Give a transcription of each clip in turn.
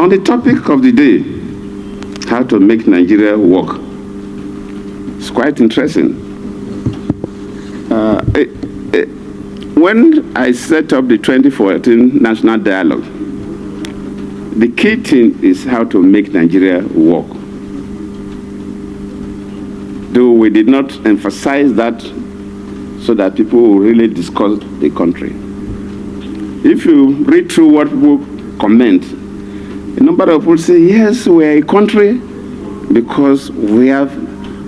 On the topic of the day, how to make Nigeria work, it's quite interesting. When I set up the 2014 National Dialogue, the key thing is how to make Nigeria work. Though we did not emphasize that so that people will really discuss the country. If you read through what people comment, a number of people say, yes, we are a country because we have,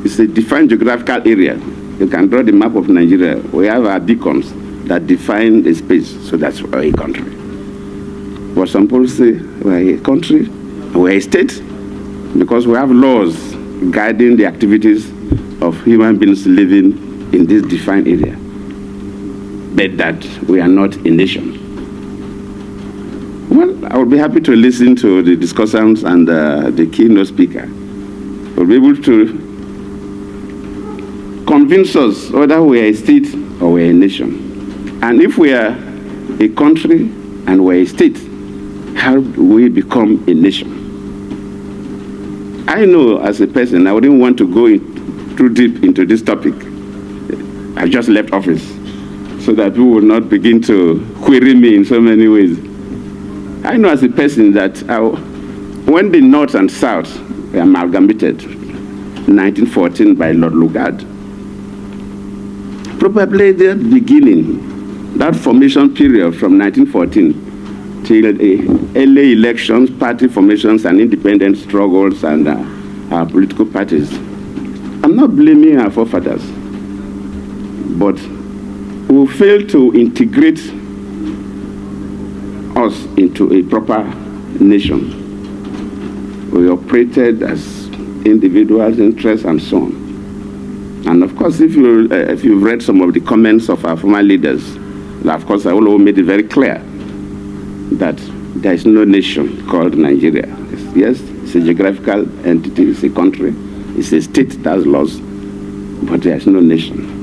it's a defined geographical area. You can draw the map of Nigeria. We have our beacons that define the space, so that's why we're a country. But some people say we're a country, we're a state, because we have laws guiding the activities of human beings living in this defined area, but that we are not a nation. Well, I would be happy to listen to the discussants and the keynote speaker. We'll be able to convince us whether we are a state or we are a nation. And if we are a country and we're a state, how do we become a nation? I know as a person, I wouldn't want to go too deep into this topic. I just left office so that people will not begin to query me in so many ways. I know as a person that when the North and South were amalgamated in 1914 by Lord Lugard, probably the beginning, that formation period from 1914 till the early elections, party formations, and independent struggles, and our political parties. I'm not blaming our forefathers, but we failed to integrate us into a proper nation. We operated as individuals, interests, and so on. And of course, if you've read some of the comments of our former leaders, of course, I will made it very clear that there is no nation called Nigeria. Yes, it's a geographical entity, it's a country, it's a state that has laws, but there is no nation.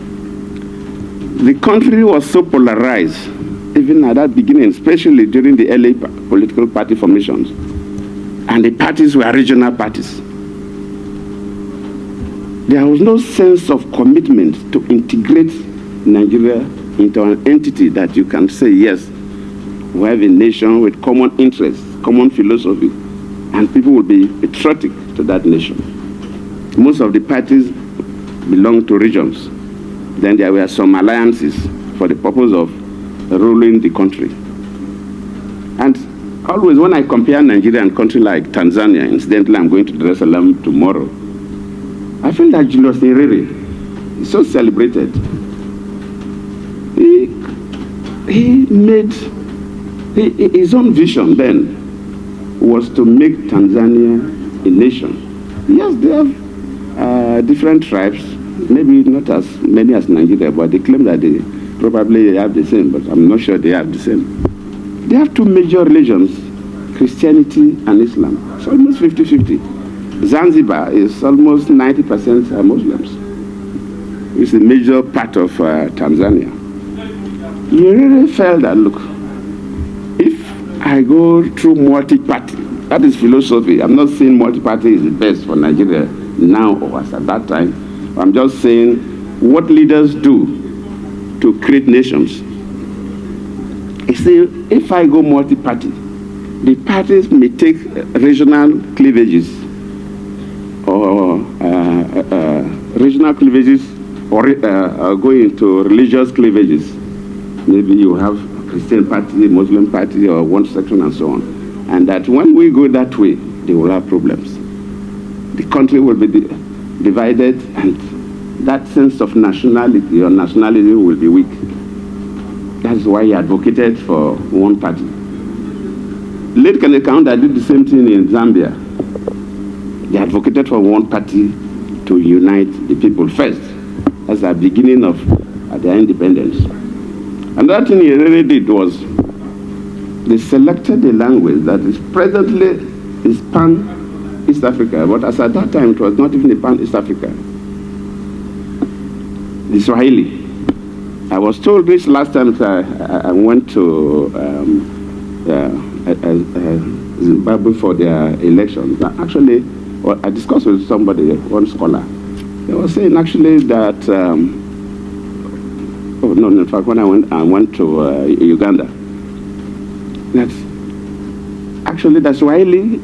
The country was so polarized, even at that beginning, especially during the early political party formations, and the parties were regional parties. There was no sense of commitment to integrate Nigeria into an entity that you can say, yes, we have a nation with common interests, common philosophy, and people will be patriotic to that nation. Most of the parties belong to regions. Then there were some alliances for the purpose of ruling the country. And always when I compare Nigeria and country like Tanzania, incidentally I'm going to Dar es Salaam tomorrow, I feel that Julius Nyerere is so celebrated. He made his own vision then was to make Tanzania a nation. Yes, they have different tribes, maybe not as many as Nigeria, but they claim that they probably have the same, but I'm not sure they have the same. They have two major religions, Christianity and Islam. It's almost 50-50. Zanzibar is almost 90% Muslims. It's a major part of Tanzania. You really felt that, look, if I go through multi-party, that is philosophy. I'm not saying multi-party is the best for Nigeria now or as at that time. I'm just saying what leaders do to create nations. You see, if I go multi-party, the parties may take regional cleavages or go into religious cleavages. Maybe you have Christian party, Muslim party, or one section and so on. And that when we go that way, they will have problems. The country will be divided, and that sense of nationality or nationality will be weak. That's why he advocated for one party. Late Kenneth did the same thing in Zambia. They advocated for one party to unite the people first. That's the beginning of their independence. Another thing he really did was they selected a language that is presently is pan-East Africa, but as at that time it was not even a pan-East Africa. The Swahili. I was told this last time I went to Zimbabwe for their elections. Actually, well, I discussed with somebody, one scholar. They were saying actually that, oh no, in fact, when I went to Uganda, that actually the Swahili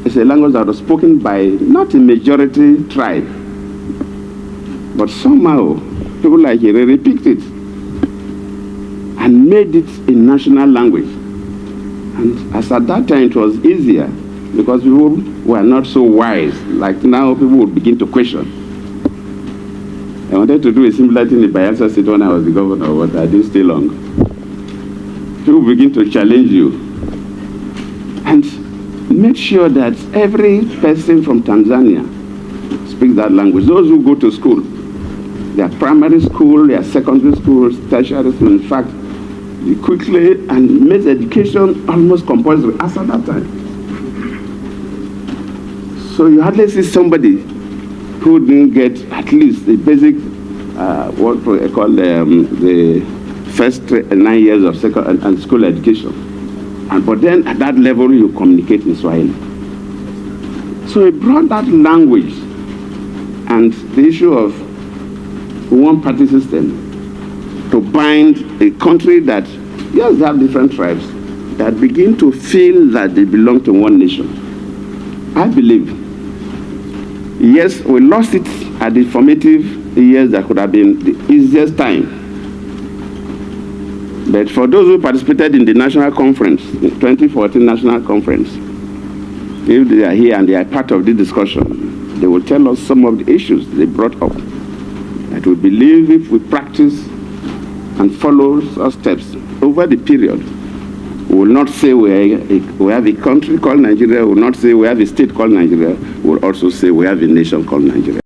is a language that was spoken by not a majority tribe, but somehow people like Herere picked it and made it a national language. And as at that time, it was easier because people were not so wise. Like now, people would begin to question. I wanted to do a similar thing in Bayelsa State when I was the governor, but I didn't stay long. People begin to challenge you. And make sure that every person from Tanzania speaks that language. Those who go to school, their primary school, their secondary schools, tertiary school, in fact, they quickly and made education almost compulsory as at that time. So you hardly see somebody who didn't get at least the basic, what we call the first 9 years of second and school education. But then at that level, you communicate in Swahili. So it brought that language and the issue of one-party system to bind a country that, yes, they have different tribes, that begin to feel that they belong to one nation. I believe, yes, we lost it at the formative years that could have been the easiest time. But for those who participated in the national conference, the 2014 national conference, if they are here and they are part of the discussion, they will tell us some of the issues they brought up. That we believe if we practice and follow our steps over the period, we will not say we have a country called Nigeria, we will not say we have a state called Nigeria, we will also say we have a nation called Nigeria.